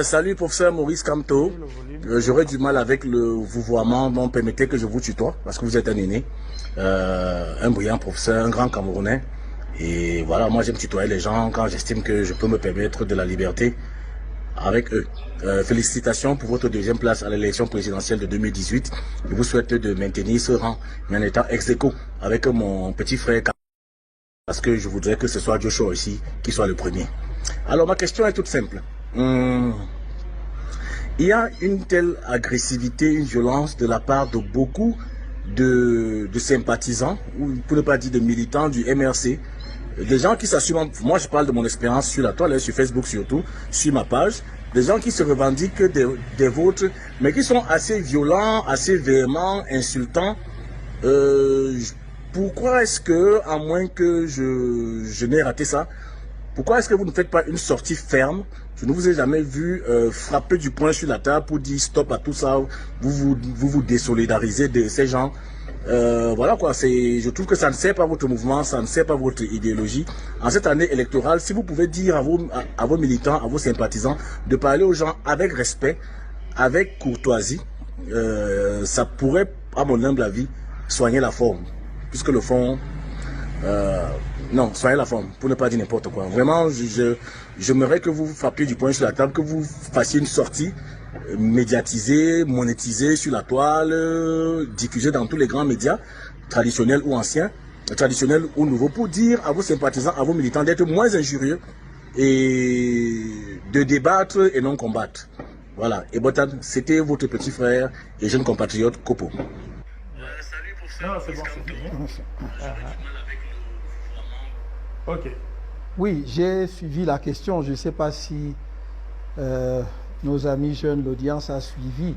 Salut, professeur Maurice Kamto. J'aurais du mal avec le vouvoiement, donc permettez que je vous tutoie, parce que vous êtes un aîné, un brillant professeur, un grand Camerounais. Et voilà, moi j'aime tutoyer les gens quand j'estime que je peux me permettre de la liberté avec eux. Félicitations pour votre deuxième place à l'élection présidentielle de 2018. Je vous souhaite de maintenir ce rang, mais en étant ex-aequo avec mon petit frère, parce que je voudrais que ce soit Joshua ici qui soit le premier. Alors ma question est toute simple. Il y a une telle agressivité, une violence de la part de beaucoup de sympathisants, ou pour ne pas dire de militants du MRC, des gens qui s'assument, moi je parle de mon expérience sur la toile, sur Facebook surtout, sur ma page, des gens qui se revendiquent des vôtres, mais qui sont assez violents, assez véhéments, insultants. Pourquoi est-ce que, à moins que je n'ai raté ça, pourquoi est-ce que vous ne faites pas une sortie ferme? Je ne vous ai jamais vu frapper du poing sur la table pour dire stop à tout ça. Vous désolidarisez de ces gens. Voilà quoi, je trouve que ça ne sert pas votre mouvement, ça ne sert pas votre idéologie. En cette année électorale, si vous pouvez dire à vos militants, à vos sympathisants, de parler aux gens avec respect, avec courtoisie, ça pourrait, à mon humble avis, soigner la forme. Puisque le fond... non, soyez la forme, pour ne pas dire n'importe quoi. Vraiment, j'aimerais que vous frappiez du poing sur la table, que vous fassiez une sortie médiatisée, monétisée sur la toile, diffusée dans tous les grands médias, traditionnels ou anciens, traditionnels ou nouveaux, pour dire à vos sympathisants, à vos militants d'être moins injurieux et de débattre et non combattre. Voilà. Et Botan, c'était votre petit frère et jeune compatriote Kopo. Salut pour ça. Non, c'est bon, c'est fini. Ok. Oui, j'ai suivi la question. Je ne sais pas si nos amis jeunes, l'audience a suivi.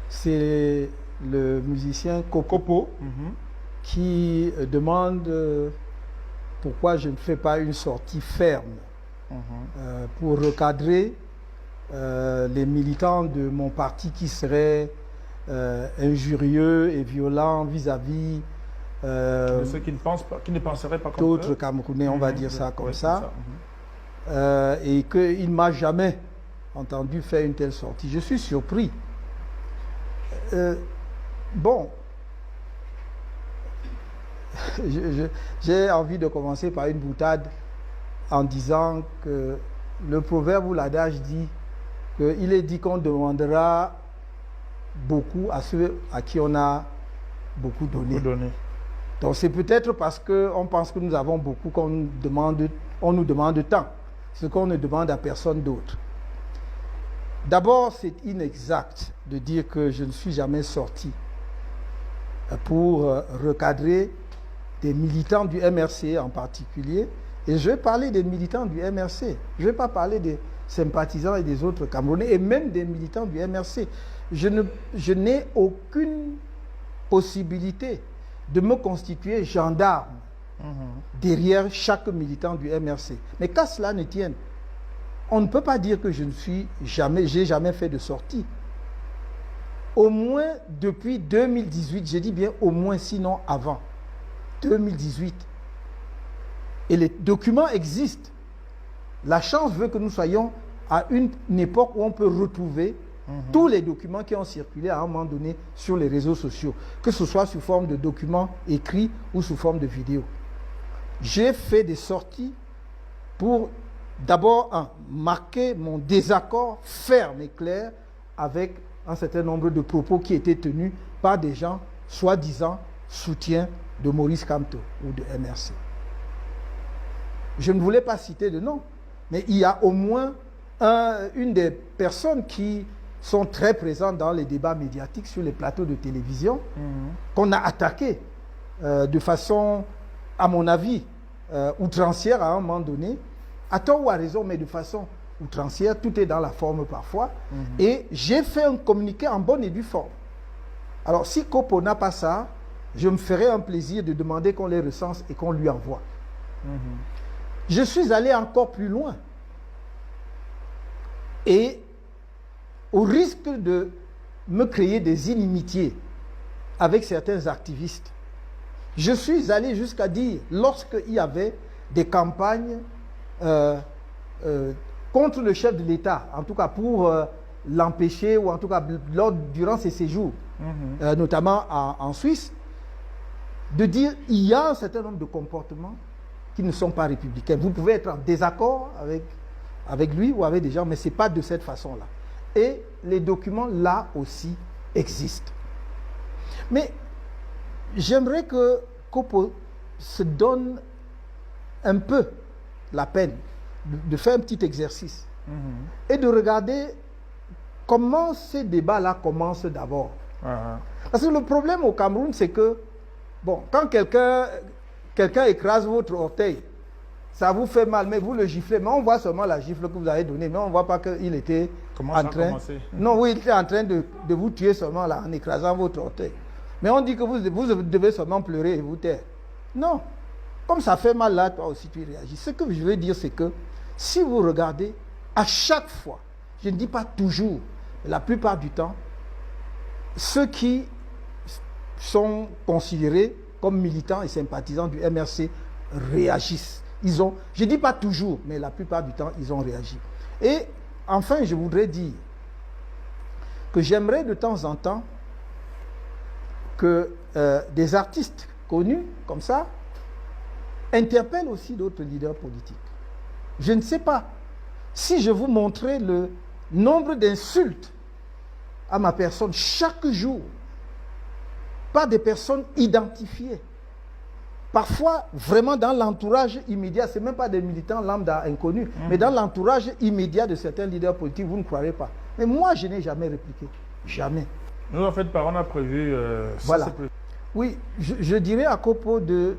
C'est le musicien Kokopo qui demande pourquoi je ne fais pas une sortie ferme pour recadrer les militants de mon parti qui seraient injurieux et violents vis-à-vis de ceux qui ne penseraient pas comme d'autres Camerounais, on va dire ça comme ça. Et qu'il ne m'a jamais entendu faire une telle sortie. Je suis surpris. Bon, j'ai envie de commencer par une boutade en disant que le proverbe ou l'adage dit qu'il est dit qu'on demandera beaucoup à ceux à qui on a beaucoup donné. Donc c'est peut-être parce qu'on pense que nous avons beaucoup qu'on nous demande tant, ce qu'on ne demande à personne d'autre. D'abord, c'est inexact de dire que je ne suis jamais sorti pour recadrer des militants du MRC en particulier. Et je vais parler des militants du MRC. Je ne vais pas parler des sympathisants et des autres Camerounais, et même des militants du MRC. Je n'ai aucune possibilité de me constituer gendarme derrière chaque militant du MRC. Mais qu'à cela ne tienne, on ne peut pas dire que j'ai jamais fait de sortie. Au moins depuis 2018, je dis bien au moins, sinon avant 2018. Et les documents existent. La chance veut que nous soyons à une époque où on peut retrouver tous les documents qui ont circulé à un moment donné sur les réseaux sociaux, que ce soit sous forme de documents écrits ou sous forme de vidéos. J'ai fait des sorties pour d'abord marquer mon désaccord ferme et clair avec un certain nombre de propos qui étaient tenus par des gens soi-disant soutiens de Maurice Kamto ou de MRC. Je ne voulais pas citer de nom, mais il y a au moins une des personnes qui sont très présentes dans les débats médiatiques sur les plateaux de télévision, qu'on a attaqué de façon, à mon avis, outrancière à un moment donné, à tort ou à raison, mais de façon outrancière, tout est dans la forme parfois. Et j'ai fait un communiqué en bonne et due forme. Alors, si Kopo n'a pas ça, je me ferai un plaisir de demander qu'on les recense et qu'on lui envoie. Je suis allé encore plus loin. Et au risque de me créer des inimitiés avec certains activistes, je suis allé jusqu'à dire, lorsqu'il y avait des campagnes contre le chef de l'État, en tout cas pour l'empêcher, ou en tout cas durant ses séjours, notamment en Suisse, de dire il y a un certain nombre de comportements qui ne sont pas républicains. Vous pouvez être en désaccord avec lui ou avec des gens, mais ce n'est pas de cette façon-là. Et les documents, là aussi, existent. Mais j'aimerais que Kopo se donne un peu la peine de faire un petit exercice et de regarder comment ces débats-là commencent d'abord. Parce que le problème au Cameroun, c'est que, bon, quand quelqu'un écrase votre orteil, ça vous fait mal, mais vous le giflez. Mais on voit seulement la gifle que vous avez donnée, mais on ne voit pas qu'il était en train... Non, oui, il était en train de vous tuer seulement là, en écrasant votre orteil. Mais on dit que vous devez seulement pleurer et vous taire. Non. Comme ça fait mal là, toi aussi tu réagis. Ce que je veux dire, c'est que si vous regardez, à chaque fois, je ne dis pas toujours, mais la plupart du temps, ceux qui sont considérés comme militants et sympathisants du MRC réagissent. Je ne dis pas toujours, mais la plupart du temps, ils ont réagi. Et enfin, je voudrais dire que j'aimerais de temps en temps que des artistes connus comme ça interpellent aussi d'autres leaders politiques. Je ne sais pas si je vous montrais le nombre d'insultes à ma personne chaque jour par des personnes identifiées. Parfois, vraiment dans l'entourage immédiat, ce n'est même pas des militants lambda inconnus, mais dans l'entourage immédiat de certains leaders politiques, vous ne croirez pas. Mais moi, je n'ai jamais répliqué. Jamais. Nous, en fait, on a prévu... voilà. Oui, je dirais à Kopo de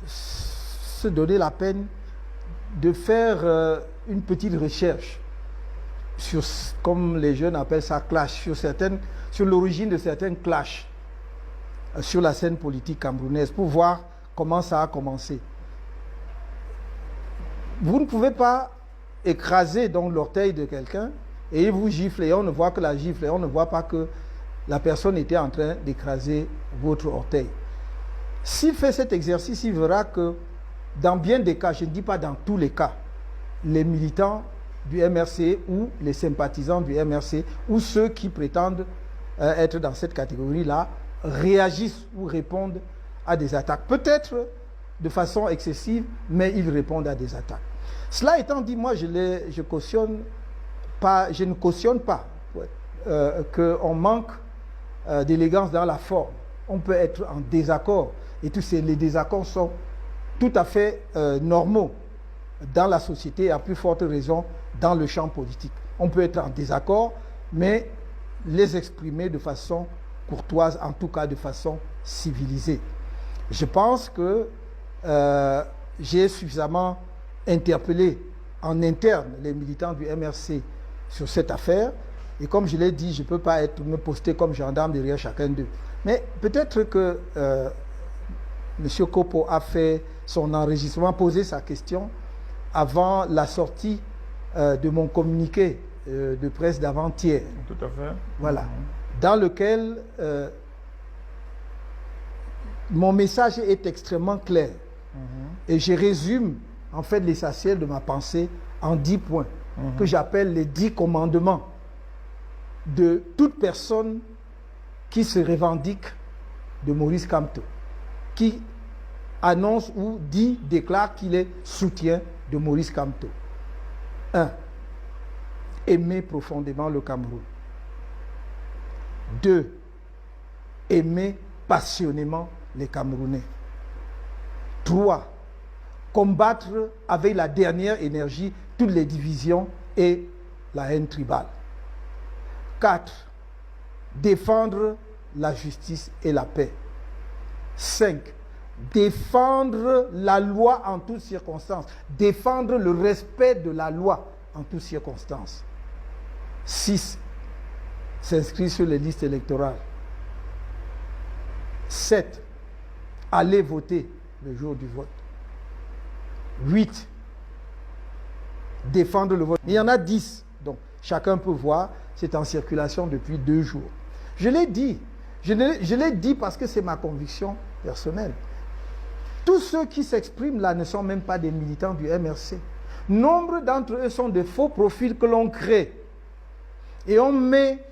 se donner la peine de faire une petite recherche sur, comme les jeunes appellent ça, clash, sur l'origine de certains clashs sur la scène politique camerounaise, pour voir comment ça a commencé. Vous ne pouvez pas écraser donc l'orteil de quelqu'un et vous giflez, et on ne voit que la gifle, et on ne voit pas que la personne était en train d'écraser votre orteil. S'il fait cet exercice, il verra que dans bien des cas, je ne dis pas dans tous les cas, les militants du MRC ou les sympathisants du MRC ou ceux qui prétendent être dans cette catégorie-là réagissent ou répondent à des attaques. Peut-être de façon excessive, mais ils répondent à des attaques. Cela étant dit, moi, je ne cautionne pas qu'on manque d'élégance dans la forme. On peut être en désaccord, et tous les désaccords sont tout à fait normaux dans la société, et à plus forte raison dans le champ politique. On peut être en désaccord, mais les exprimer de façon courtoise, en tout cas de façon civilisée. Je pense que j'ai suffisamment interpellé en interne les militants du MRC sur cette affaire. Et comme je l'ai dit, je ne peux pas me poster comme gendarme derrière chacun d'eux. Mais peut-être que M. Kopo a fait son enregistrement, posé sa question avant la sortie de mon communiqué de presse d'avant-hier. Tout à fait. Voilà. Dans lequel mon message est extrêmement clair. Et je résume en fait l'essentiel de ma pensée en 10 points, que j'appelle les 10 commandements de toute personne qui se revendique de Maurice Kamto, qui annonce ou déclare qu'il est soutien de Maurice Kamto. 1. Aimer profondément le Cameroun. 2. Aimer passionnément les Camerounais. 3. Combattre avec la dernière énergie toutes les divisions et la haine tribale. 4. Défendre la justice et la paix. 5. Défendre la loi en toutes circonstances. Défendre le respect de la loi en toutes circonstances. 6. S'inscrire sur les listes électorales. 7. Aller voter le jour du vote. 8. Défendre le vote. Il y en a 10. Donc, chacun peut voir. C'est en circulation depuis 2 jours. Je l'ai dit. Je l'ai dit parce que c'est ma conviction personnelle. Tous ceux qui s'expriment là ne sont même pas des militants du MRC. Nombre d'entre eux sont de faux profils que l'on crée. Et on met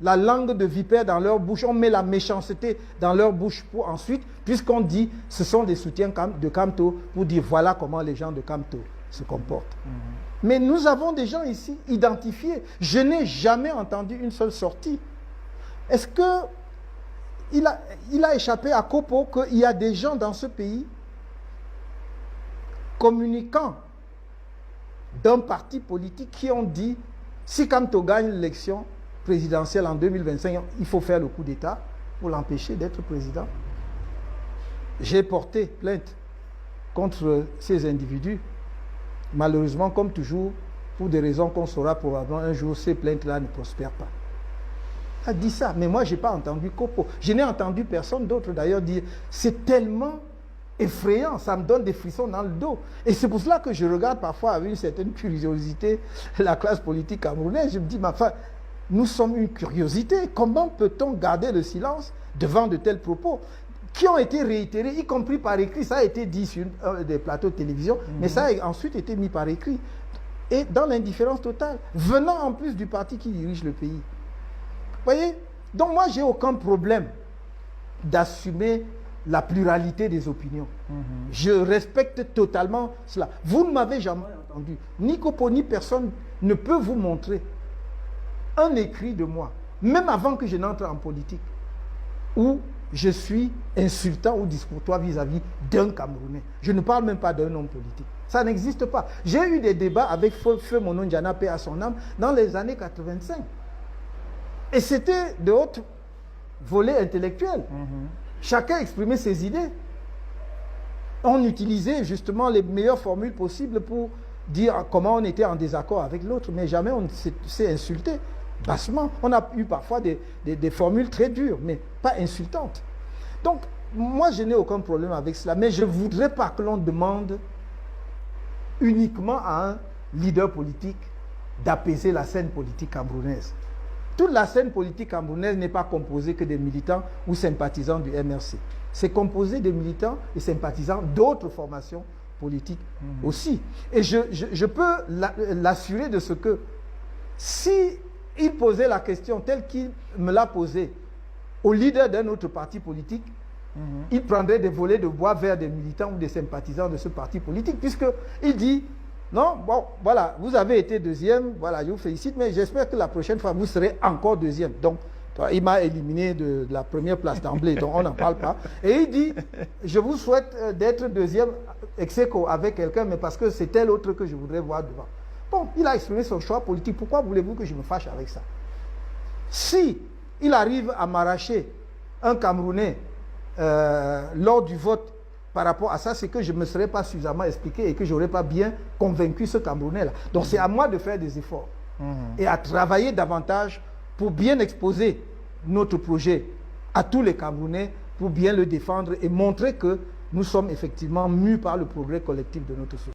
la langue de vipère dans leur bouche, on met la méchanceté dans leur bouche pour ensuite, puisqu'on dit ce sont des soutiens de Kamto, pour dire voilà comment les gens de Kamto se comportent. Mais nous avons des gens ici identifiés. Je n'ai jamais entendu une seule sortie. Est-ce qu'il a échappé à Kopo qu'il y a des gens dans ce pays communiquant d'un parti politique qui ont dit si Kamto gagne l'élection présidentielle en 2025, il faut faire le coup d'État pour l'empêcher d'être président. J'ai porté plainte contre ces individus. Malheureusement, comme toujours, pour des raisons qu'on saura probablement un jour, ces plaintes-là ne prospèrent pas. Il a dit ça, mais moi, je n'ai pas entendu Kopo. Je n'ai entendu personne d'autre d'ailleurs dire c'est tellement effrayant, ça me donne des frissons dans le dos. Et c'est pour cela que je regarde parfois avec une certaine curiosité la classe politique camerounaise. Je me dis, mais enfin, nous sommes une curiosité. Comment peut-on garder le silence devant de tels propos qui ont été réitérés, y compris par écrit? Ça a été dit sur des plateaux de télévision, mais ça a ensuite été mis par écrit. Et dans l'indifférence totale, venant en plus du parti qui dirige le pays. Vous voyez? Donc moi, j'ai aucun problème d'assumer la pluralité des opinions. Je respecte totalement cela. Vous ne m'avez jamais entendu. Ni Kopo, ni personne ne peut vous montrer un écrit de moi, même avant que je n'entre en politique, où je suis insultant ou discourtois vis-à-vis d'un Camerounais. Je ne parle même pas d'un homme politique. Ça n'existe pas. J'ai eu des débats avec Feu Monon Ndiana, paix à son âme, dans les années 85. Et c'était de haute volée intellectuelle. Chacun exprimait ses idées. On utilisait justement les meilleures formules possibles pour dire comment on était en désaccord avec l'autre, mais jamais on s'est insulté bassement. On a eu parfois des formules très dures, mais pas insultantes. Donc, moi, je n'ai aucun problème avec cela, mais je ne voudrais pas que l'on demande uniquement à un leader politique d'apaiser la scène politique camerounaise. Toute la scène politique camerounaise n'est pas composée que des militants ou sympathisants du MRC. C'est composé de militants et sympathisants d'autres formations politiques aussi. Et je peux l'assurer de ce que si il posait la question telle qu'il me l'a posée au leader d'un autre parti politique, il prendrait des volets de bois vers des militants ou des sympathisants de ce parti politique, puisqu'il dit non, bon, voilà, vous avez été deuxième, voilà, je vous félicite, mais j'espère que la prochaine fois, vous serez encore deuxième. Donc, il m'a éliminé de la première place d'emblée, donc on n'en parle pas. Et il dit, je vous souhaite d'être deuxième ex aequo avec quelqu'un, mais parce que c'est tel autre que je voudrais voir devant. Bon, il a exprimé son choix politique. Pourquoi voulez-vous que je me fâche avec ça? Si il arrive à m'arracher un Camerounais lors du vote par rapport à ça, c'est que je ne me serais pas suffisamment expliqué et que je n'aurais pas bien convaincu ce Camerounais-là. Donc c'est à moi de faire des efforts et à travailler davantage pour bien exposer notre projet à tous les Camerounais, pour bien le défendre et montrer que nous sommes effectivement mus par le progrès collectif de notre société.